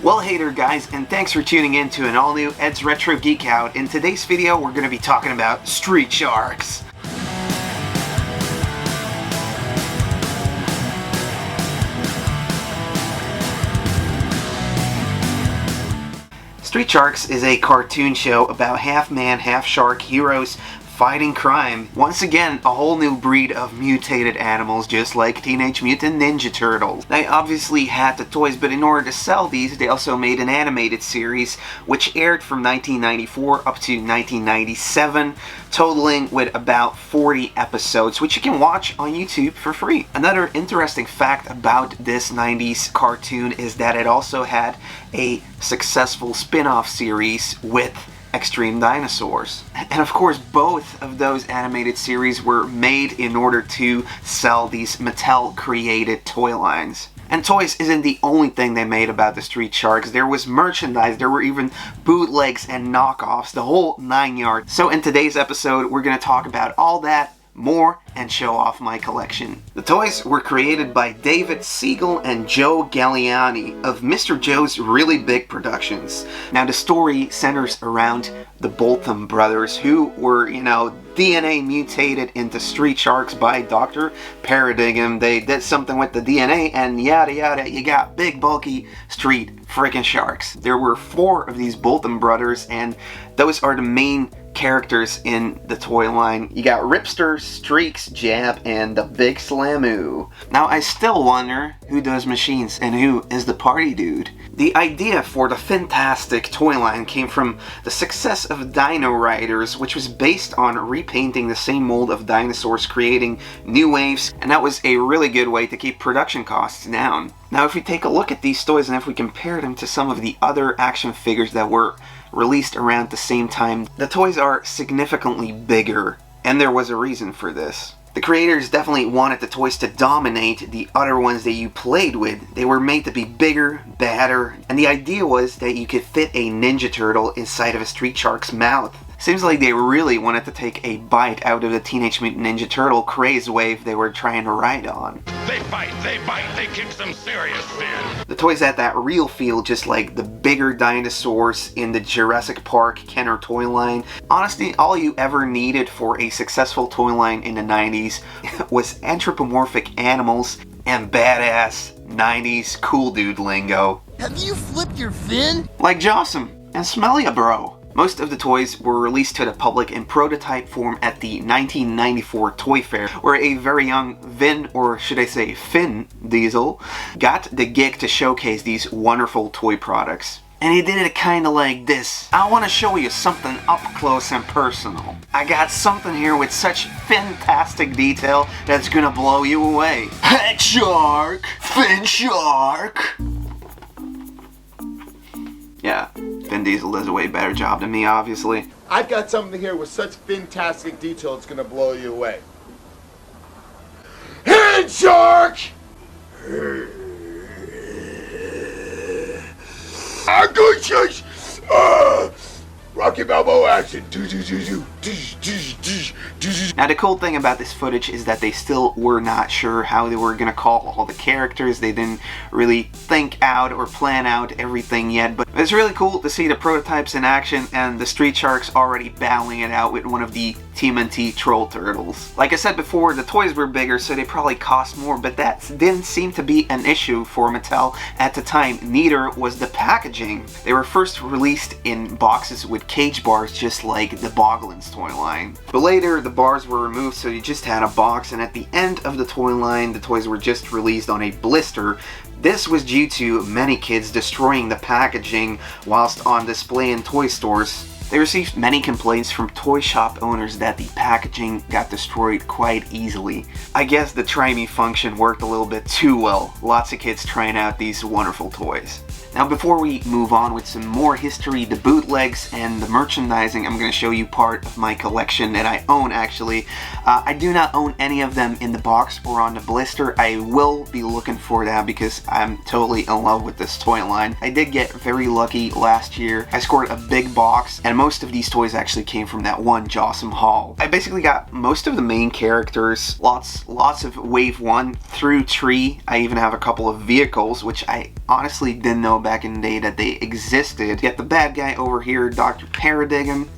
Well, hey there guys, and thanks for tuning in to an all-new Ed's Retro Geek Out. In today's video, we're going to be talking about Street Sharks. Street Sharks is a cartoon show about half-man, half-shark heroes fighting crime. Once again, a whole new breed of mutated animals, just like Teenage Mutant Ninja Turtles. They obviously had the toys, but in order to sell these, they also made an animated series, which aired from 1994 up to 1997, totaling with about 40 episodes, which you can watch on YouTube for free. Another interesting fact about this 90s cartoon is that it also had a successful spin-off series with Extreme Dinosaurs. And of course, both of those animated series were made in order to sell these Mattel-created toy lines. And toys isn't the only thing they made about the Street Sharks. There was merchandise, there were even bootlegs and knockoffs, the whole 9 yards. So in today's episode, we're going to talk about all that, more, and show off my collection. The toys were created by David Siegel and Joe Galliani of Mr. Joe's Really Big Productions. Now the story centers around the Botham brothers, who were, DNA mutated into Street Sharks by Dr. Paradigm. They did something with the DNA and yada yada, you got big bulky street freaking sharks. There were 4 of these Botham brothers, and those are the main characters in the toy line. You got Ripster, Streaks, Jab, and the Big Slamoo. Now I still wonder who does machines and who is the party dude. The idea for the fantastic toy line came from the success of Dino Riders, which was based on repainting the same mold of dinosaurs, creating new waves, and that was a really good way to keep production costs down. Now if we take a look at these toys and if we compare them to some of the other action figures that were released around the same time, the toys are significantly bigger, and there was a reason for this. The creators definitely wanted the toys to dominate the other ones that you played with. They were made to be bigger, badder, and the idea was that you could fit a Ninja Turtle inside of a Street Shark's mouth. Seems like they really wanted to take a bite out of the Teenage Mutant Ninja Turtle craze wave they were trying to ride on. They bite, they kick some serious sin. The toys had that real feel, just like the bigger dinosaurs in the Jurassic Park Kenner toy line. Honestly, all you ever needed for a successful toy line in the 90s was anthropomorphic animals and badass 90s cool dude lingo. Have you flipped your fin? Like Jawsome and Smelly Bro. Most of the toys were released to the public in prototype form at the 1994 Toy Fair, where a very young Vin, or should I say Finn Diesel, got the gig to showcase these wonderful toy products. And he did it kinda like this. I want to show you something up close and personal. I got something here with such fantastic detail that's gonna blow you away. Head shark! Fin shark! Yeah, Vin Diesel does a way better job than me, obviously. I've got something here with such fantastic detail it's gonna blow you away. Head shark! Good chase! Rocky Balboa action! Now the cool thing about this footage is that they still were not sure how they were gonna call all the characters. They didn't really think out or plan out everything yet, but it's really cool to see the prototypes in action and the Street Sharks already battling it out with one of the TMNT Troll Turtles. Like I said before, the toys were bigger, so they probably cost more, but that didn't seem to be an issue for Mattel at the time. Neither was the packaging. They were first released in boxes with cage bars, just like the Bogglin's toy line. But later, the bars were removed, so you just had a box, and at the end of the toy line, the toys were just released on a blister. This was due to many kids destroying the packaging whilst on display in toy stores. They received many complaints from toy shop owners that the packaging got destroyed quite easily. I guess the try me function worked a little bit too well. Lots of kids trying out these wonderful toys. Now before we move on with some more history, the bootlegs and the merchandising, I'm going to show you part of my collection that I own actually. I do not own any of them in the box or on the blister. I will be looking for that because I'm totally in love with this toy line. I did get very lucky last year. I scored a big box and and most of these toys actually came from that one Jawsome haul. I basically got most of the main characters, lots of Wave 1 through Tree. I even have a couple of vehicles, which I honestly didn't know back in the day that they existed. Get the bad guy over here, Dr. Paradigm,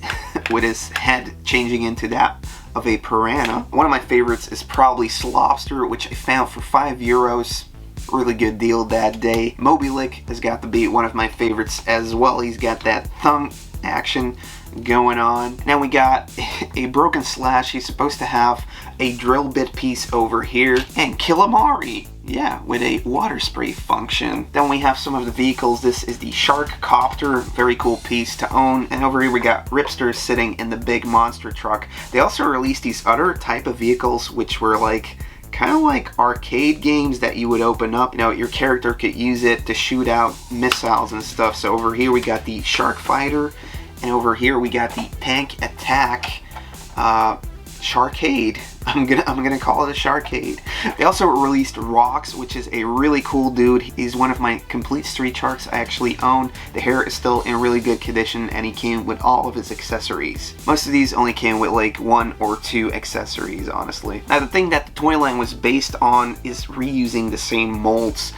with his head changing into that of a piranha. One of my favorites is probably Slobster, which I found for €5. Really good deal that day. Moby Lick has got to be one of my favorites as well. He's got that thumb action going on. Now we got a Broken Slash. He's supposed to have a drill bit piece over here. And Killamari, yeah, with a water spray function. Then we have some of the vehicles. This is the Shark Copter, very cool piece to own. And over here we got Ripster sitting in the big monster truck. They also released these other type of vehicles, which were like kind of like arcade games that you would open up. You know, your character could use it to shoot out missiles and stuff. So over here we got the Shark Fighter, and over here we got the Tank Attack Sharkade. I'm gonna call it a Sharkade. They also released Rocks, which is a really cool dude. He's one of my complete Street Sharks I actually own. The hair is still in really good condition, and he came with all of his accessories. Most of these only came with like 1 or 2 accessories, honestly. Now the thing that the toy line was based on is reusing the same molds.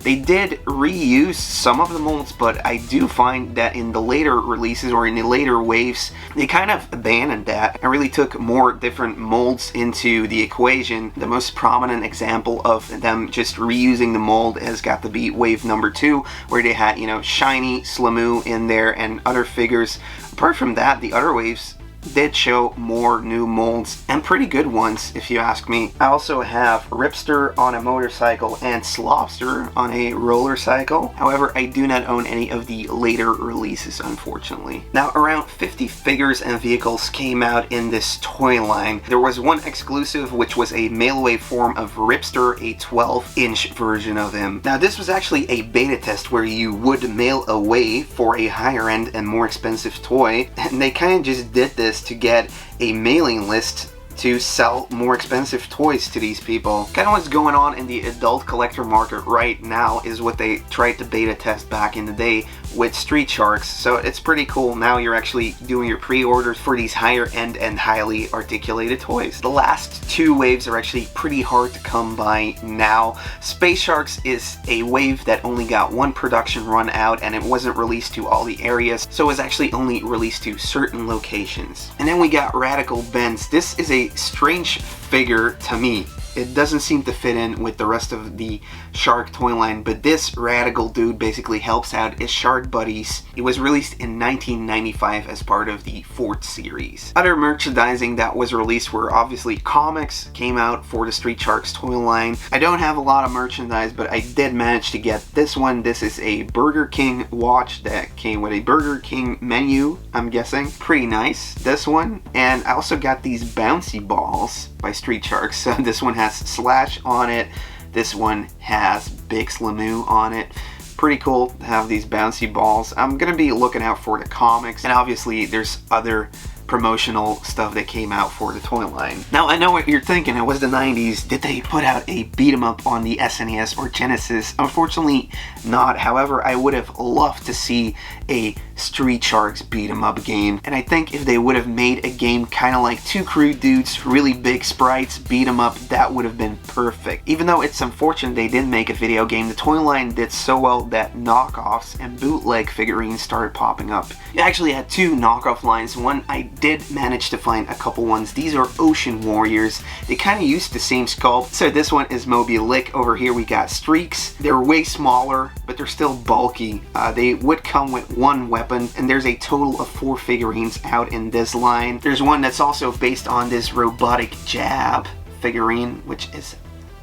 They did reuse some of the molds, but I do find that in the later releases or in the later waves, they kind of abandoned that and really took more different molds into the equation. The most prominent example of them just reusing the mold has got to be wave number 2, where they had, you know, Shiny, Slamoo in there and other figures. Apart from that, the other waves did show more new molds, and pretty good ones if you ask me. I also have Ripster on a motorcycle and Slobster on a roller cycle. However, I do not own any of the later releases, unfortunately. Now, around 50 figures and vehicles came out in this toy line. There was one exclusive, which was a mail-away form of Ripster, a 12-inch version of him. Now, this was actually a beta test where you would mail away for a higher end and more expensive toy, and they kind of just did this to get a mailing list to sell more expensive toys to these people. Kind of what's going on in the adult collector market right now is what they tried to beta test back in the day with Street Sharks. So it's pretty cool. Now you're actually doing your pre-orders for these higher end and highly articulated toys. The last 2 waves are actually pretty hard to come by now. Space Sharks is a wave that only got 1 production run out, and it wasn't released to all the areas, so it was actually only released to certain locations. And then we got Radical Benz. This is a strange figure to me. It doesn't seem to fit in with the rest of the Shark toy line, but this radical dude basically helps out his Shark buddies. It was released in 1995 as part of the 4th series. Other merchandising that was released were obviously comics came out for the Street Sharks toy line. I don't have a lot of merchandise, but I did manage to get this one. This is a Burger King watch that came with a Burger King menu, I'm guessing. Pretty nice, this one. And I also got these bouncy balls by Street Sharks. So this one has Slash on it. This one has Big Slamoo on it. Pretty cool to have these bouncy balls. I'm gonna be looking out for the comics, and obviously there's other promotional stuff that came out for the toy line. Now, I know what you're thinking. It was the 90s. Did they put out a beat 'em up on the SNES or Genesis? Unfortunately not. However, I would have loved to see a Street Sharks beat 'em up game, and I think if they would have made a game kind of like Two Crude Dudes, really big sprites, beat 'em up, that would have been perfect. Even though it's unfortunate they didn't make a video game, the toy line did so well that knockoffs and bootleg figurines started popping up. It actually had 2 knockoff lines. One, I did manage to find a couple ones. These are Ocean Warriors. They kind of used the same sculpt. So this one is Moby Lick. Over here we got Streaks. They're way smaller, but they're still bulky. They would come with 1 weapon, and there's a total of 4 figurines out in this line. There's one that's also based on this robotic jab figurine, which is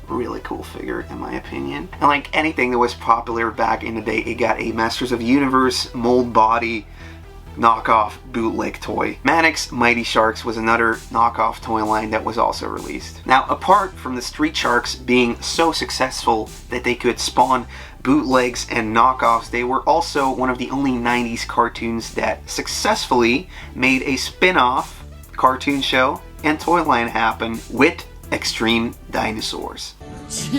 really cool figure in my opinion. And like anything that was popular back in the day, it got a Masters of the Universe mold body knockoff bootleg toy. Mannix Mighty Sharks was another knockoff toy line that was also released. Now, apart from the Street Sharks being so successful that they could spawn bootlegs and knockoffs, they were also one of the only 90s cartoons that successfully made a spin-off cartoon show and toy line happen with Extreme Dinosaurs.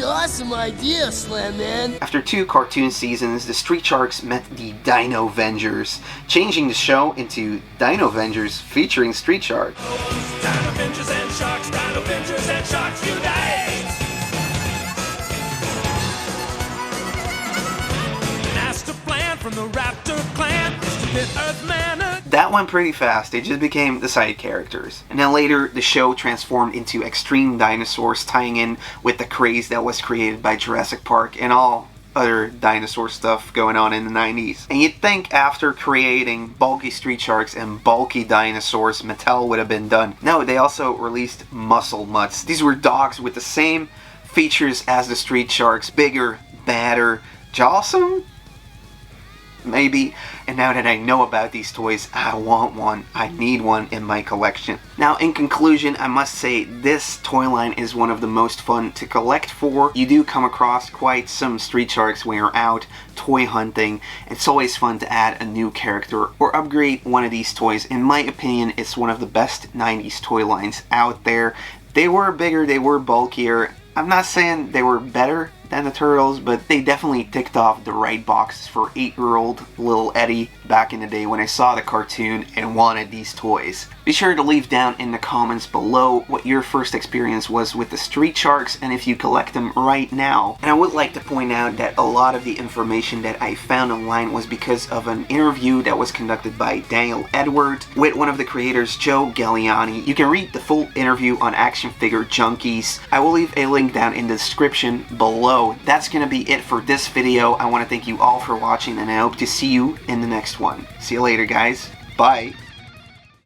Awesome idea, Slam Man. After 2 cartoon seasons, the Street Sharks met the Dino Vengers, changing the show into Dino Vengers featuring Street Sharks. Dino Vengers and Sharks, Dino Vengers and Sharks unite! Master plan from the Raptor clan is to hit Earthman. That went pretty fast. They just became the side characters. And then later, the show transformed into Extreme Dinosaurs, tying in with the craze that was created by Jurassic Park and all other dinosaur stuff going on in the 90s. And you'd think after creating bulky Street Sharks and bulky dinosaurs, Mattel would have been done. No, they also released Muscle Mutts. These were dogs with the same features as the Street Sharks. Bigger, badder, Jawsome? Maybe. And now that I know about these toys, I want one. I need one in my collection. Now, in conclusion, I must say this toy line is one of the most fun to collect for. You do come across quite some Street Sharks when you're out toy hunting. It's always fun to add a new character or upgrade one of these toys. In my opinion, it's one of the best 90s toy lines out there. They were bigger, they were bulkier. I'm not saying they were better than the Turtles, but they definitely ticked off the right boxes for 8-year-old little Eddie back in the day when I saw the cartoon and wanted these toys. Be sure to leave down in the comments below what your first experience was with the Street Sharks and if you collect them right now. And I would like to point out that a lot of the information that I found online was because of an interview that was conducted by Daniel Edward with one of the creators, Joe Galliani. You can read the full interview on Action Figure Junkies. I will leave a link down in the description below. That's gonna be it for this video. I want to thank you all for watching and I hope to see you in the next one. See you later, guys. Bye.